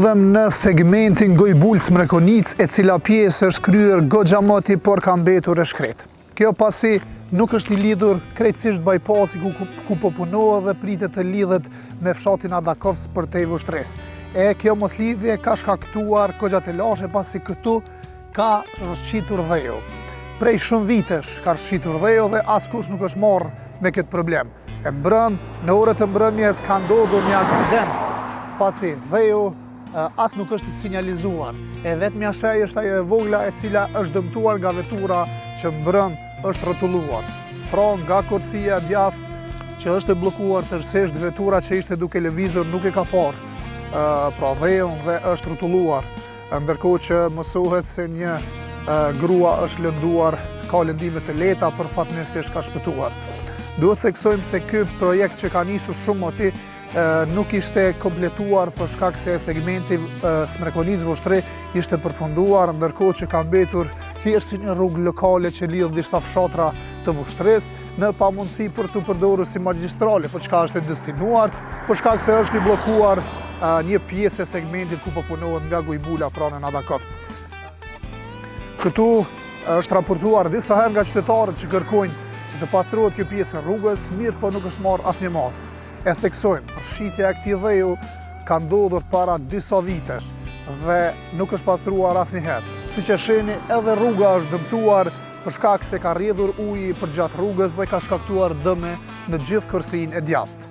ndodhem në segmentin Gojbulës Mrekonic, e cila pjesë është kryer goxha moti, por ka mbetur e shkret. Kjo pasi nuk është i lidhur krejtësisht bypassi ku po punohet dhe pritet të lidhet me fshatin Adakovc për te vështres. E kjo moslidhje ka shkaktuar goxha të lashe pasi këtu ka rrëshqitur dheu. Prej shumë vitesh ka rrëshqitur dheu dhe askush nuk është marrë me këtë problem. E në orët e mbrëmjes ka ndodhur një aksident, pasi dheu as nuk është sinjalizuar. E vetmja shej është ajo e vogla e cila është dëmtuar nga vetura që mbrëm është rrotulluar. Pra nga kursia djathtë që është e bllokuar tërësisht, vetura që ishte duke lëvizur nuk e ka parë pra dheun dhe është rrotulluar. Ndërkohë që mësohet se një grua është lënduar, ka lëndime të lehta, për fatmirësisht ka shpëtuar. Duhet theksojmë se ky projekt që ka nisur shumë moti nuk ishte kompletuar për shkak se segmenti Smrekonic Voshtri ishte përfunduar, ndërkohë që ka mbetur thjesht si një rrugë lokale që lidh disa fshatra të Voshtrisë në pamundësi për të përdorur si magjistrale, për çka është e destinuar, për shkak se është i bllokuar një pjesë e segmentit ku po punohet nga Gojbula pranën Adakovc. Këtu është raportuar disa herë nga qytetarët që kërkojnë që të pastrohet kjo pjesë e rrugës, mirë po nuk është marrë asnjë masë. E theksojmë, rrshqitja e këtij dheu ka ndodhur para disa vitesh dhe nuk është pastruar asnjëherë. Siç e shihni, edhe rruga është dëmtuar për shkak se ka rrjedhur uji përgjatë rrugës dhe ka shkaktuar dëme në gjithë kërsinë e djathtë.